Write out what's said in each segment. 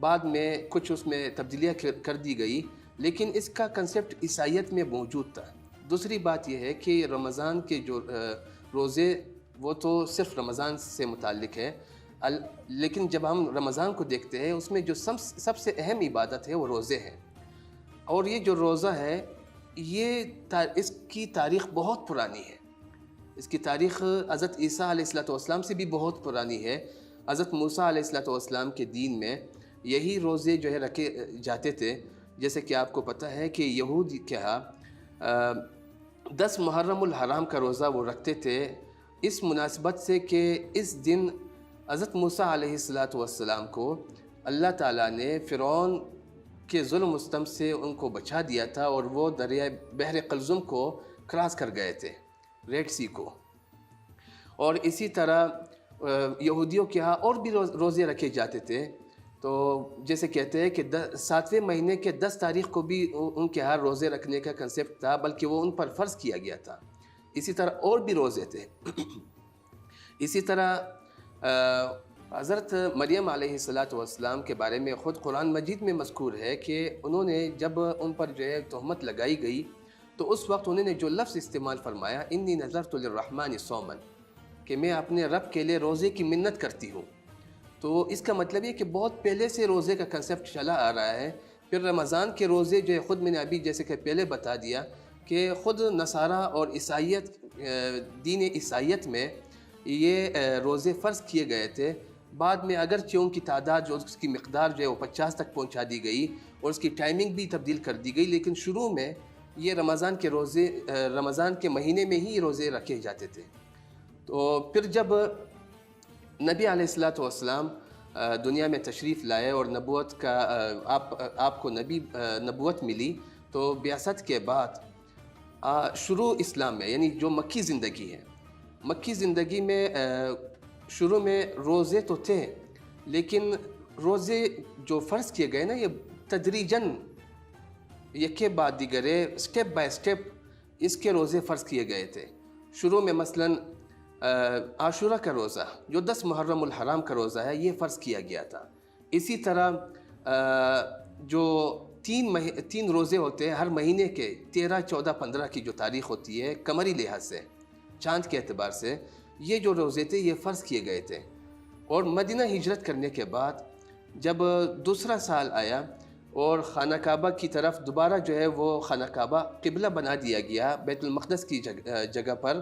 بعد میں کچھ اس میں تبدیلیاں کر دی گئی، لیکن اس کا کنسیپٹ عیسائیت میں موجود تھا۔ دوسری بات یہ ہے کہ رمضان کے جو روزے وہ تو صرف رمضان سے متعلق ہے، لیکن جب ہم رمضان کو دیکھتے ہیں اس میں جو سب سے اہم عبادت ہے وہ روزے ہیں۔ اور یہ جو روزہ ہے اس کی تاریخ بہت پرانی ہے۔ اس کی تاریخ حضرت عیسیٰ علیہ السلام سے بھی بہت پرانی ہے۔ حضرت موسیٰ علیہ السلام کے دین میں یہی روزے جو ہے رکھے جاتے تھے۔ جیسے کہ آپ کو پتہ ہے کہ یہود کے ہاں 10 محرم الحرام کا روزہ وہ رکھتے تھے، اس مناسبت سے کہ اس دن حضرت موسیٰ علیہ السلام کو اللہ تعالیٰ نے فرعون کے ظلم و ستم سے ان کو بچا دیا تھا، اور وہ دریائے بحر قلزم کو کراس کر گئے تھے، ریڈ سی کو۔ اور اسی طرح یہودیوں کے ہاں اور بھی روزے رکھے جاتے تھے۔ تو جیسے کہتے ہیں کہ 7ویں مہینے کے 10 تاریخ کو بھی ان کے ہاں روزے رکھنے کا کنسیپٹ تھا، بلکہ وہ ان پر فرض کیا گیا تھا۔ اسی طرح اور بھی روزے تھے۔ اسی طرح حضرت مریم علیہ السلام کے بارے میں خود قرآن مجید میں مذکور ہے کہ انہوں نے جب ان پر جو ہے تہمت لگائی گئی تو اس وقت انہوں نے جو لفظ استعمال فرمایا، انی نذرت للرحمن صوما، کہ میں اپنے رب کے لیے روزے کی منت کرتی ہوں۔ تو اس کا مطلب یہ کہ بہت پہلے سے روزے کا کنسیپٹ چلا آ رہا ہے۔ پھر رمضان کے روزے جو ہے خود میں نے ابھی جیسے کہ پہلے بتا دیا کہ خود نصارہ اور دین عیسائیت میں یہ روزے فرض کیے گئے تھے۔ بعد میں اگرچہ ان کی تعداد جو اس کی مقدار جو ہے وہ 50 تک پہنچا دی گئی اور اس کی ٹائمنگ بھی تبدیل کر دی گئی، لیکن شروع میں یہ رمضان کے مہینے میں ہی روزے رکھے جاتے تھے۔ تو پھر جب نبی علیہ السلام دنیا میں تشریف لائے اور نبوت کا آپ کو نبوت ملی، تو بعثت کے بعد شروع اسلام میں، یعنی جو مکی زندگی ہے، مکی زندگی میں شروع میں روزے تو تھے، لیکن روزے جو فرض کیے گئے نا، یہ تدریجاً یکے بعد دیگرے سٹیپ بائی سٹیپ اس کے روزے فرض کیے گئے تھے۔ شروع میں مثلاً عاشورہ کا روزہ جو 10 محرم الحرام کا روزہ ہے، یہ فرض کیا گیا تھا۔ اسی طرح جو 3 روزے ہوتے ہیں ہر مہینے کے، 13، 14، 15 کی جو تاریخ ہوتی ہے قمری لحاظ سے، چاند کے اعتبار سے، یہ جو روزے تھے یہ فرض کیے گئے تھے۔ اور مدینہ ہجرت کرنے کے بعد جب دوسرا سال آیا اور خانہ کعبہ کی طرف دوبارہ جو ہے وہ خانہ کعبہ قبلہ بنا دیا گیا بیت المقدس کی جگہ پر،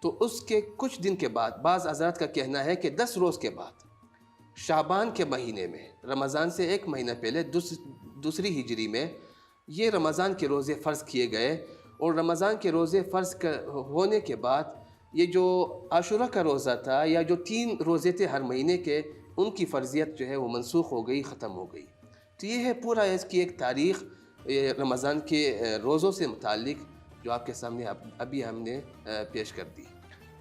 تو اس کے کچھ دن کے بعد بعض حضرات کا کہنا ہے کہ 10 روز کے بعد شعبان کے مہینے میں، رمضان سے 1 مہینہ پہلے، دوسری ہجری میں یہ رمضان کے روزے فرض کیے گئے۔ اور رمضان کے روزے فرض ہونے کے بعد یہ جو عاشورہ کا روزہ تھا یا جو 3 روزے تھے ہر مہینے کے، ان کی فرضیت جو ہے وہ منسوخ ہو گئی، ختم ہو گئی۔ تو یہ ہے پورا اس کی ایک تاریخ رمضان کے روزوں سے متعلق جو آپ کے سامنے ابھی ہم نے پیش کر دی۔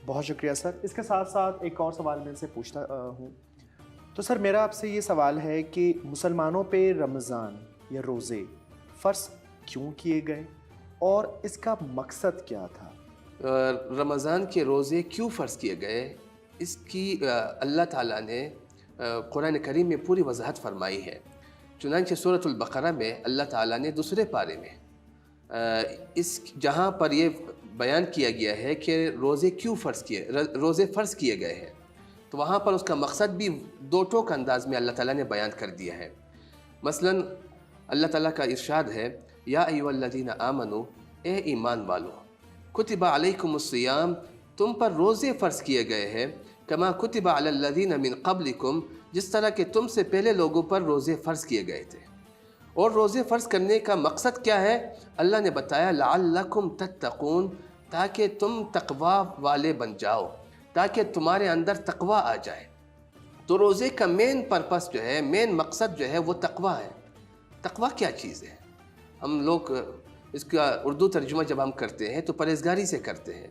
بہت شکریہ سر۔ اس کے ساتھ ساتھ ایک اور سوال میں ان سے پوچھتا ہوں۔ تو سر میرا آپ سے یہ سوال ہے کہ مسلمانوں پہ رمضان یا روزے فرض کیوں کیے گئے اور اس کا مقصد کیا تھا؟ رمضان کے روزے کیوں فرض کیے گئے، اس کی اللہ تعالیٰ نے قرآن کریم میں پوری وضاحت فرمائی ہے۔ چنانچہ سورۃ البقرہ میں اللہ تعالیٰ نے 2 پارے میں جہاں پر یہ بیان کیا گیا ہے کہ روزے فرض کیے گئے ہیں، تو وہاں پر اس کا مقصد بھی 2 ٹوک انداز میں اللہ تعالیٰ نے بیان کر دیا ہے۔ مثلاً اللہ تعالیٰ کا ارشاد ہے، یا ایھا الذین آمنوا، اے ایمان والو، کتب علیکم الصیام، تم پر روزے فرض کیے گئے ہیں، کما کتب علی الذین من قبلکم، جس طرح کہ تم سے پہلے لوگوں پر روزے فرض کیے گئے تھے۔ اور روزے فرض کرنے کا مقصد کیا ہے؟ اللہ نے بتایا، لعلکم تتقون، تاکہ تم تقوی والے بن جاؤ، تاکہ تمہارے اندر تقوی آ جائے۔ تو روزے کا مین پرپس جو ہے، مین مقصد جو ہے وہ تقوی ہے۔ تقوی کیا چیز ہے؟ ہم لوگ اس کا اردو ترجمہ جب ہم کرتے ہیں تو پرہیزگاری سے کرتے ہیں۔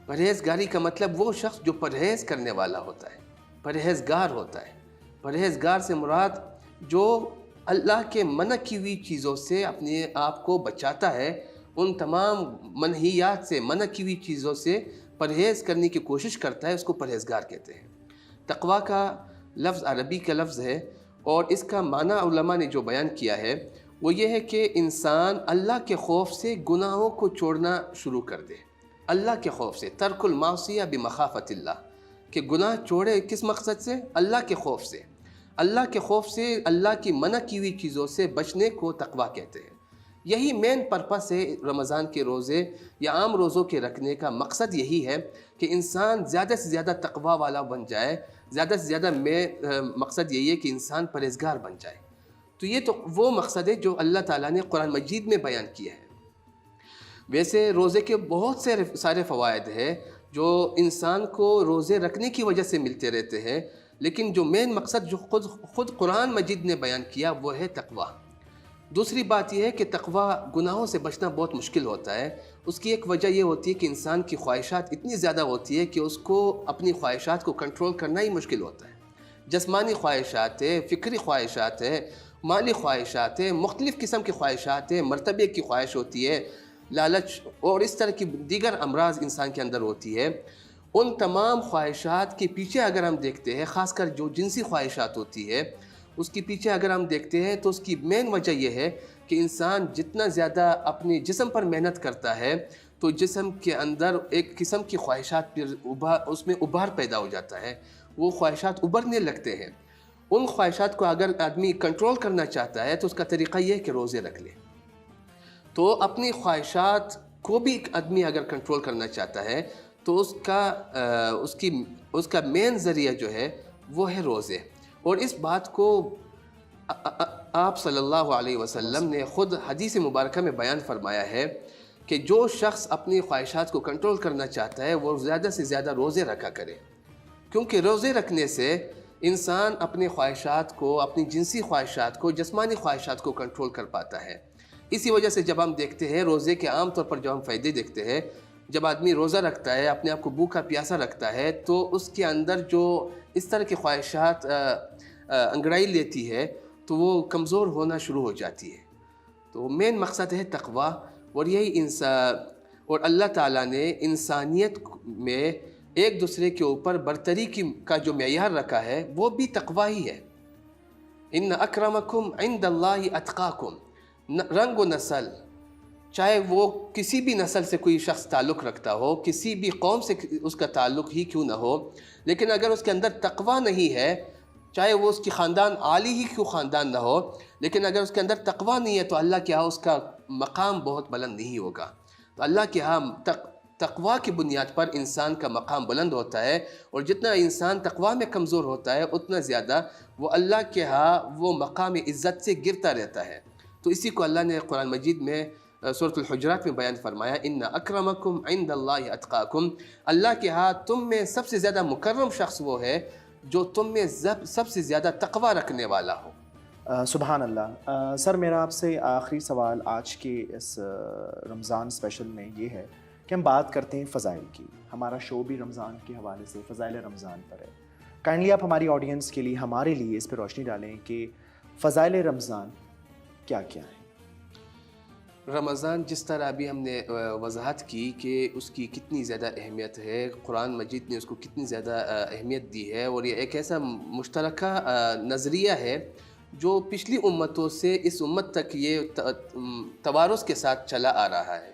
پرہیزگاری کا مطلب وہ شخص جو پرہیز کرنے والا ہوتا ہے، پرہیزگار ہوتا ہے۔ پرہیزگار سے مراد جو اللہ کے منع کی ہوئی چیزوں سے اپنے آپ کو بچاتا ہے، ان تمام منہیات سے، منع کی ہوئی چیزوں سے پرہیز کرنے کی کوشش کرتا ہے، اس کو پرہیزگار کہتے ہیں۔ تقوی کا لفظ عربی کا لفظ ہے، اور اس کا معنی علماء نے جو بیان کیا ہے وہ یہ ہے کہ انسان اللہ کے خوف سے گناہوں کو چھوڑنا شروع کر دے. اللہ کے خوف سے، ترک المعصیہ بمخافت اللہ، کہ گناہ چھوڑے کس مقصد سے؟ اللہ کے خوف سے. اللہ کے خوف سے اللہ کی منع کی ہوئی چیزوں سے بچنے کو تقویٰ کہتے ہیں. یہی مین پرپس ہے رمضان کے روزے یا عام روزوں کے رکھنے کا. مقصد یہی ہے کہ انسان زیادہ سے زیادہ تقویٰ والا بن جائے. زیادہ سے زیادہ مقصد یہی ہے کہ انسان پرہیزگار بن جائے. تو یہ تو وہ مقصد ہے جو اللہ تعالیٰ نے قرآن مجید میں بیان کیا ہے. ویسے روزے کے بہت سارے فوائد ہیں جو انسان کو روزے رکھنے کی وجہ سے ملتے رہتے ہیں، لیکن جو مین مقصد جو خود قرآن مجید نے بیان کیا وہ ہے تقویٰ. دوسری بات یہ ہے کہ تقویٰ گناہوں سے بچنا بہت مشکل ہوتا ہے. اس کی ایک وجہ یہ ہوتی ہے کہ انسان کی خواہشات اتنی زیادہ ہوتی ہے کہ اس کو اپنی خواہشات کو کنٹرول کرنا ہی مشکل ہوتا ہے. جسمانی خواہشات ہے، فکری خواہشات ہے، مالی خواہشات ہے، مختلف قسم کی خواہشات ہے، مرتبے کی خواہش ہوتی ہے، لالچ اور اس طرح کی دیگر امراض انسان کے اندر ہوتی ہے. ان تمام خواہشات کے پیچھے اگر ہم دیکھتے ہیں، خاص کر جو جنسی خواہشات ہوتی ہے اس کے پیچھے اگر ہم دیکھتے ہیں تو اس کی مین وجہ یہ ہے کہ انسان جتنا زیادہ اپنے جسم پر محنت کرتا ہے تو جسم کے اندر ایک قسم کی خواہشات پھر اس میں ابھار پیدا ہو جاتا ہے. وہ خواہشات ابھرنے لگتے ہیں. ان خواہشات کو اگر آدمی کنٹرول کرنا چاہتا ہے تو اس کا طریقہ یہ ہے کہ روزے رکھ لے. تو اپنی خواہشات کو بھی آدمی اگر کنٹرول کرنا چاہتا ہے تو اس کا مین ذریعہ جو ہے وہ ہے روزے. اور اس بات کو آپ صلی اللہ علیہ وسلم نے خود حدیث مبارکہ میں بیان فرمایا ہے کہ جو شخص اپنی خواہشات کو کنٹرول کرنا چاہتا ہے وہ زیادہ سے زیادہ روزے رکھا کرے، کیونکہ روزے رکھنے سے انسان اپنی خواہشات کو، اپنی جنسی خواہشات کو، جسمانی خواہشات کو کنٹرول کر پاتا ہے. اسی وجہ سے جب ہم دیکھتے ہیں روزے کے عام طور پر جو ہم فائدے دیکھتے ہیں، جب آدمی روزہ رکھتا ہے، اپنے آپ کو بھوکا پیاسا رکھتا ہے تو اس کے اندر جو اس طرح کی خواہشات انگڑائی لیتی ہے تو وہ کمزور ہونا شروع ہو جاتی ہے. تو مین مقصد ہے تقویٰ. اور یہی اور اللہ تعالیٰ نے انسانیت میں ایک دوسرے کے اوپر برتری کا جو معیار رکھا ہے وہ بھی تقویٰ ہی ہے. ان اکرمکم عند اللہ اتقاکم. رنگ و نسل، چاہے وہ کسی بھی نسل سے کوئی شخص تعلق رکھتا ہو، کسی بھی قوم سے اس کا تعلق ہی کیوں نہ ہو، لیکن اگر اس کے اندر تقویٰ نہیں ہے، چاہے وہ اس کی خاندان عالی ہی کیوں خاندان نہ ہو، لیکن اگر اس کے اندر تقویٰ نہیں ہے تو اللہ کے ہاں اس کا مقام بہت بلند نہیں ہوگا. تو اللہ کے ہاں تقویٰ کی بنیاد پر انسان کا مقام بلند ہوتا ہے. اور جتنا انسان تقویٰ میں کمزور ہوتا ہے اتنا زیادہ وہ اللہ کے ہاں وہ مقام عزت سے گرتا رہتا ہے. تو اسی کو اللہ نے قرآن مجید میں سورۃ الحجرات میں بیان فرمایا، ان اکرمکم عند اللہ اتقاکم. اللہ کے ہاں تم میں سب سے زیادہ مکرم شخص وہ ہے جو تم میں سب سے زیادہ تقویٰ رکھنے والا ہو. سبحان اللہ. سر میرا آپ سے آخری سوال آج کے اس رمضان اسپیشل میں یہ ہے کہ ہم بات کرتے ہیں فضائل کی. ہمارا شو بھی رمضان کے حوالے سے فضائل رمضان پر ہے. کائنڈلی آپ ہماری آڈینس کے لیے، ہمارے لیے اس پہ روشنی ڈالیں کہ فضائل رمضان کیا کیا ہے. رمضان جس طرح ابھی ہم نے وضاحت کی کہ اس کی کتنی زیادہ اہمیت ہے، قرآن مجید نے اس کو کتنی زیادہ اہمیت دی ہے، اور یہ ایک ایسا مشترکہ نظریہ ہے جو پچھلی امتوں سے اس امت تک یہ توارث کے ساتھ چلا آ رہا ہے.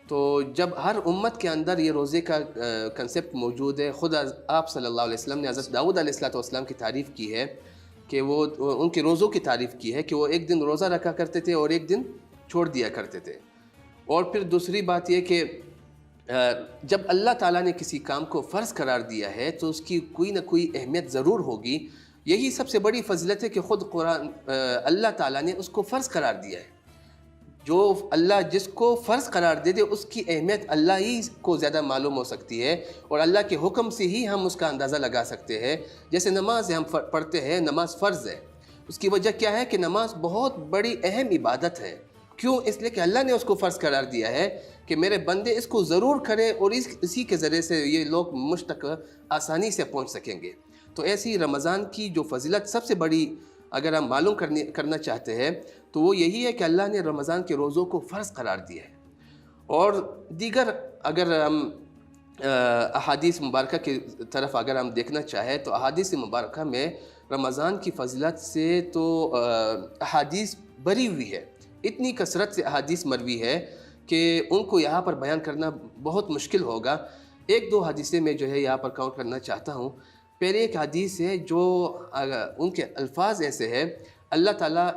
تو جب ہر امت کے اندر یہ روزے کا کنسیپٹ موجود ہے. خود آپ صلی اللہ علیہ وسلم نے حضرت داؤد علیہ السلام کی تعریف کی ہے کہ وہ ان کے روزوں کی تعریف کی ہے کہ وہ ایک دن روزہ رکھا کرتے تھے اور ایک دن چھوڑ دیا کرتے تھے. اور پھر دوسری بات یہ کہ جب اللہ تعالیٰ نے کسی کام کو فرض قرار دیا ہے تو اس کی کوئی نہ کوئی اہمیت ضرور ہوگی. یہی سب سے بڑی فضیلت ہے کہ خود اللہ تعالیٰ نے اس کو فرض قرار دیا ہے. جو اللہ جس کو فرض قرار دے دے اس کی اہمیت اللہ ہی کو زیادہ معلوم ہو سکتی ہے، اور اللہ کے حکم سے ہی ہم اس کا اندازہ لگا سکتے ہیں. جیسے نماز ہم پڑھتے ہیں، نماز فرض ہے. اس کی وجہ کیا ہے کہ نماز بہت بڑی اہم عبادت ہے. کیوں؟ اس لیے کہ اللہ نے اس کو فرض قرار دیا ہے کہ میرے بندے اس کو ضرور کریں، اور اسی کے ذریعے سے یہ لوگ مجھ تک آسانی سے پہنچ سکیں گے. تو ایسی رمضان کی جو فضیلت سب سے بڑی اگر ہم معلوم کرنا چاہتے ہیں تو وہ یہی ہے کہ اللہ نے رمضان کے روزوں کو فرض قرار دیا ہے. اور دیگر اگر ہم احادیث مبارکہ کی طرف اگر ہم دیکھنا چاہیں تو احادیث مبارکہ میں رمضان کی فضیلت سے تو احادیث بھری ہوئی ہے، اتنی کثرت سے احادیث مروی ہے کہ ان کو یہاں پر بیان کرنا بہت مشکل ہوگا۔ ایک دو حدیثیں میں جو ہے یہاں پر کاؤنٹ کرنا چاہتا ہوں۔ پہلے ایک حدیث ہے جو ان کے الفاظ ایسے ہیں، اللہ تعالیٰ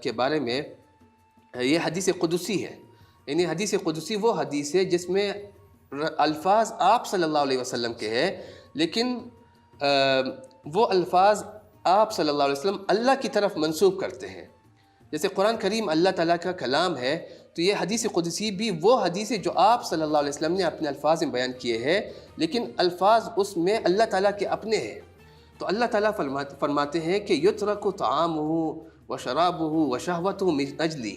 کے بارے میں، یہ حدیث قدسی ہے، یعنی حدیث قدسی وہ حدیث ہے جس میں الفاظ آپ صلی اللہ علیہ وسلم کے ہیں، لیکن وہ الفاظ آپ صلی اللہ علیہ وسلم اللہ کی طرف منسوب کرتے ہیں۔ جیسے قرآن کریم اللہ تعالیٰ کا کلام ہے، تو یہ حدیث قدسی بھی وہ حدیث ہے جو آپ صلی اللہ علیہ وسلم نے اپنے الفاظ میں بیان کیے ہیں، لیکن الفاظ اس میں اللہ تعالیٰ کے اپنے ہیں۔ تو اللہ تعالیٰ فرماتے ہیں کہ یترک طعامہ و شرابہ و شہوتہ من اجلی،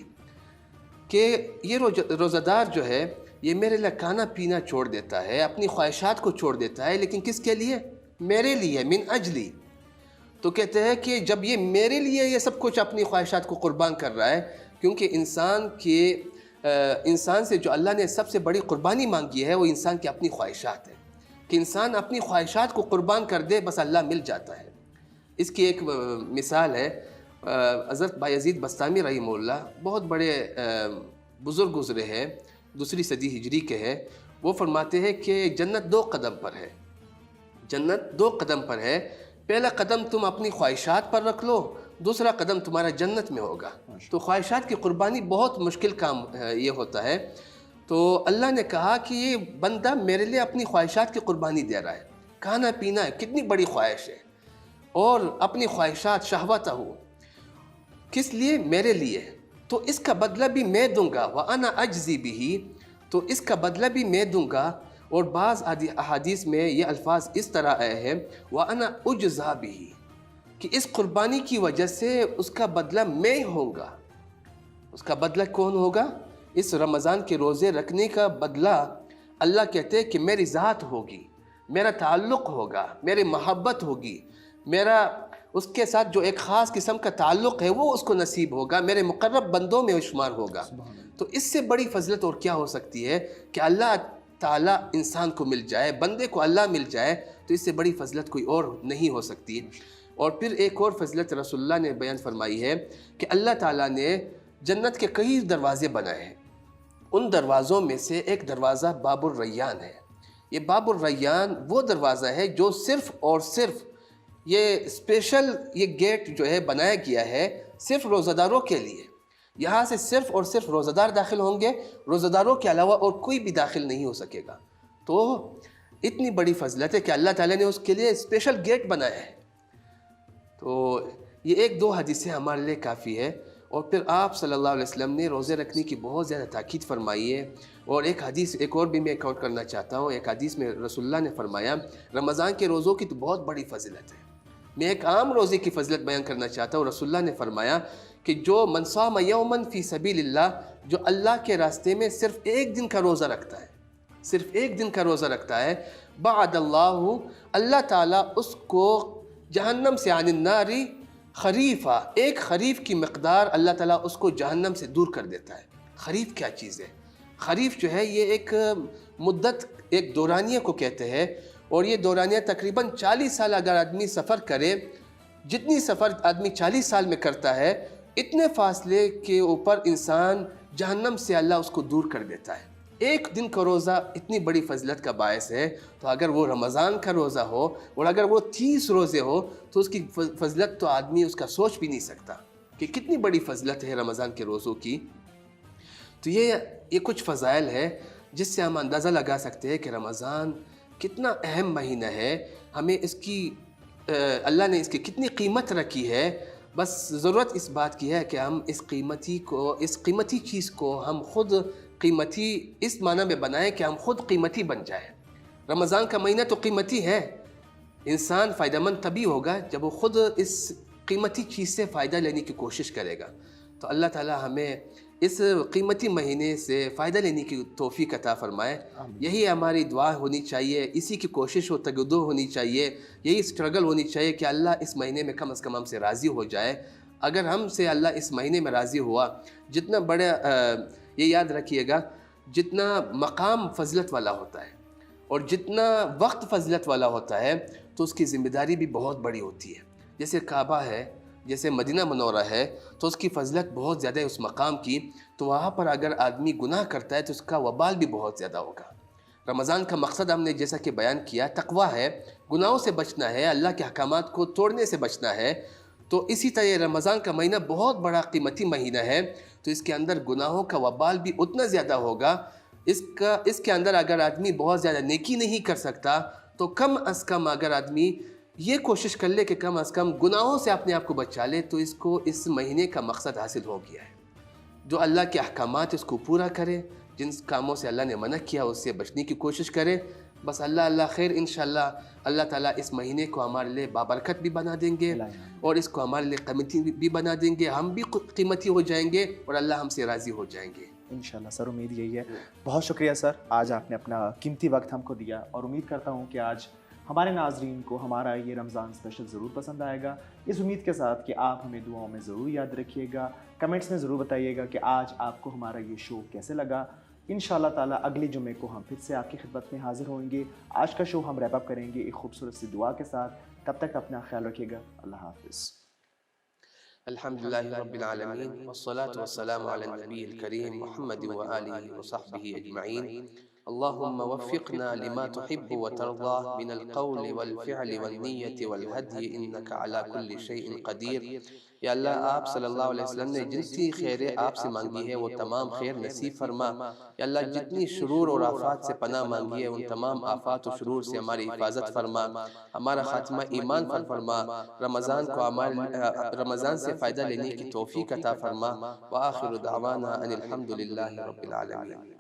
کہ یہ روزہ دار جو ہے یہ میرے لیے کھانا پینا چھوڑ دیتا ہے، اپنی خواہشات کو چھوڑ دیتا ہے، لیکن کس کے لیے؟ میرے لیے، من اجلی۔ تو کہتے ہیں کہ جب یہ میرے لیے یہ سب کچھ اپنی خواہشات کو قربان کر رہا ہے، کیونکہ انسان سے جو اللہ نے سب سے بڑی قربانی مانگی ہے وہ انسان کی اپنی خواہشات ہے، کہ انسان اپنی خواہشات کو قربان کر دے بس اللہ مل جاتا ہے۔ اس کی ایک مثال ہے حضرت بایزید بستامی رحمہ اللہ، بہت بڑے بزرگ گزرے ہیں، 2 صدی ہجری کے ہیں۔ وہ فرماتے ہیں کہ جنت 2 قدم پر ہے، جنت 2 قدم پر ہے، پہلا قدم تم اپنی خواہشات پر رکھ لو، دوسرا قدم تمہارا جنت میں ہوگا۔ تو خواہشات کی قربانی بہت مشکل کام یہ ہوتا ہے۔ تو اللہ نے کہا کہ یہ بندہ میرے لیے اپنی خواہشات کی قربانی دے رہا ہے، کھانا پینا کتنی بڑی خواہش ہے، اور اپنی خواہشات شہوتہ ہو، کس لیے؟ میرے لیے، تو اس کا بدلہ بھی میں دوں گا، وَأَنَا أَجْزِي بِهِ، تو اس کا بدلہ بھی میں دوں گا۔ اور بعض احادیث میں یہ الفاظ اس طرح آئے ہیں، وَأَنَا أُجْزَى بِهِ، کہ اس قربانی کی وجہ سے اس کا بدلہ میں ہوں گا۔ اس کا بدلہ کون ہوگا؟ اس رمضان کے روزے رکھنے کا بدلہ اللہ کہتے ہیں کہ میری ذات ہوگی، میرا تعلق ہوگا، میری محبت ہوگی، میرا اس کے ساتھ جو ایک خاص قسم کا تعلق ہے وہ اس کو نصیب ہوگا، میرے مقرب بندوں میں شمار ہوگا۔ تو اس سے بڑی فضلت اور کیا ہو سکتی ہے کہ اللہ تعالیٰ انسان کو مل جائے، بندے کو اللہ مل جائے، تو اس سے بڑی فضلت کوئی اور نہیں ہو سکتی۔ اور پھر ایک اور فضلت رسول اللہ نے بیان فرمائی ہے کہ اللہ تعالیٰ نے جنت کے کئی دروازے بنائے ہیں، ان دروازوں میں سے ایک دروازہ باب الریان ہے۔ یہ باب الریان وہ دروازہ ہے جو صرف اور صرف یہ اسپیشل یہ گیٹ جو ہے بنایا گیا ہے صرف روزہ داروں کے لیے۔ یہاں سے صرف اور صرف روزہ دار داخل ہوں گے، روزہ داروں کے علاوہ اور کوئی بھی داخل نہیں ہو سکے گا۔ تو اتنی بڑی فضلت ہے کہ اللہ تعالیٰ نے اس کے لیے اسپیشل گیٹ بنایا ہے۔ تو یہ 1-2 حدیثیں ہمارے لیے کافی ہے۔ اور پھر آپ صلی اللہ علیہ وسلم نے روزے رکھنے کی بہت زیادہ تاکید فرمائی ہے۔ اور ایک اور بھی میں کاؤنٹ کرنا چاہتا ہوں۔ ایک حدیث میں رسول اللہ نے فرمایا رمضان کے روزوں کی تو بہت بڑی فضیلت ہے۔ میں ایک عام روزے کی فضیلت بیان کرنا چاہتا ہوں۔ رسول اللہ نے فرمایا کہ جو من صام یوماً فی سبیل اللہ، جو اللہ کے راستے میں صرف 1 دن کا روزہ رکھتا ہے، صرف 1 دن کا روزہ رکھتا ہے، بعد اللہ تعالیٰ اس کو جہنم سے عن النار خریفہ، 1 خریف کی مقدار اللہ تعالیٰ اس کو جہنم سے دور کر دیتا ہے۔ خریف کیا چیز ہے؟ خریف جو ہے یہ ایک مدت، ایک دورانیہ کو کہتے ہیں، اور یہ دورانیہ تقریباً 40 سال اگر آدمی سفر کرے، جتنی سفر آدمی 40 سال میں کرتا ہے، اتنے فاصلے کے اوپر انسان جہنم سے اللہ اس کو دور کر دیتا ہے۔ 1 دن کا روزہ اتنی بڑی فضلت کا باعث ہے، تو اگر وہ رمضان کا روزہ ہو اور اگر وہ 30 روزے ہو تو اس کی فضلت تو آدمی اس کا سوچ بھی نہیں سکتا کہ کتنی بڑی فضلت ہے رمضان کے روزوں کی۔ تو یہ کچھ فضائل ہے جس سے ہم اندازہ لگا سکتے ہیں کہ رمضان کتنا اہم مہینہ ہے، ہمیں اس کی اللہ نے اس کی کتنی قیمت رکھی ہے۔ بس ضرورت اس بات کی ہے کہ ہم اس قیمتی چیز کو ہم خود قیمتی اس معنی میں بنائیں کہ ہم خود قیمتی بن جائیں۔ رمضان کا مہینہ تو قیمتی ہے، انسان فائدہ مند تبھی ہوگا جب وہ خود اس قیمتی چیز سے فائدہ لینے کی کوشش کرے گا۔ تو اللہ تعالیٰ ہمیں اس قیمتی مہینے سے فائدہ لینے کی توفیق عطا فرمائے۔ یہی ہماری دعا ہونی چاہیے، اسی کی کوشش و تگدو ہونی چاہیے، یہی اسٹرگل ہونی چاہیے کہ اللہ اس مہینے میں کم از کم ہم سے راضی ہو جائے۔ اگر ہم سے اللہ اس مہینے میں راضی ہوا، جتنا بڑا یہ یاد رکھیے گا، جتنا مقام فضلت والا ہوتا ہے اور جتنا وقت فضیلت والا ہوتا ہے تو اس کی ذمہ داری بھی بہت بڑی ہوتی ہے. جیسے کعبہ ہے، جیسے مدینہ منورہ ہے، تو اس کی فضیلت بہت زیادہ ہے اس مقام کی. تو وہاں پر اگر آدمی گناہ کرتا ہے تو اس کا وبال بھی بہت زیادہ ہوگا. رمضان کا مقصد ہم نے جیسا کہ بیان کیا تقویٰ ہے، گناہوں سے بچنا ہے، اللہ کے احکامات کو توڑنے سے بچنا ہے. تو اسی طرح یہ رمضان کا مہینہ بہت بڑا قیمتی مہینہ ہے، تو اس کے اندر گناہوں کا وبال بھی اتنا زیادہ ہوگا. اس کے اندر اگر آدمی بہت زیادہ نیکی نہیں کر سکتا تو کم از کم اگر آدمی یہ کوشش کر لے کہ کم از کم گناہوں سے اپنے آپ کو بچا لے تو اس کو اس مہینے کا مقصد حاصل ہو گیا ہے. جو اللہ کے احکامات اس کو پورا کرے، جن کاموں سے اللہ نے منع کیا اس سے بچنے کی کوشش کرے. بس اللہ خیر انشاءاللہ اللہ تعالیٰ اس مہینے کو ہمارے لیے بابرکت بھی بنا دیں گے اور اس کو ہمارے لیے قیمتی بھی بنا دیں گے. ہم بھی قیمتی ہو جائیں گے اور اللہ ہم سے راضی ہو جائیں گے انشاءاللہ. سر امید یہی ہے. بہت شکریہ سر، آج آپ نے اپنا قیمتی وقت ہم کو دیا اور امید کرتا ہوں کہ آج ہمارے ناظرین کو ہمارا یہ رمضان اسپیشل ضرور پسند آئے گا. اس امید کے ساتھ کہ آپ ہمیں دعاؤں میں ضرور یاد رکھیے گا. کمنٹس میں ضرور بتائیے گا کہ آج آپ کو ہمارا یہ شو کیسے لگا. انشاءاللہ تعالیٰ اگلے جمعے کو ہم پھر سے آپ کی خدمت میں حاضر ہوئیں گے. آج کا شو ہم ریپ اپ کریں گے ایک خوبصورت سی دعا کے ساتھ. تب تک اپنا خیال رکھیے گا. اللہ حافظ. الحمدللہ رب العالمین والصلاة والسلام علی النبی الکریم محمد وآلہ وصحبہ اجمعین. اللہم وفقنا لما تحب وترضى من القول والفعل والنیت والہدی انکا علی کل شیء قدیر. یا اللہ آپ صلی اللہ علیہ وسلم نے جتنی خیریں آپ سے مانگی ہے وہ تمام خیر نصیب فرما. یا اللہ جتنی شرور اور آفات سے پناہ مانگی ہے ان تمام آفات و شرور سے ہماری حفاظت فرما. ہمارا خاتمہ ایمان پر فرما. رمضان سے فائدہ لینے کی توفیق عطا فرما. وآخر دعوانا ان الحمدللہ رب العالمین.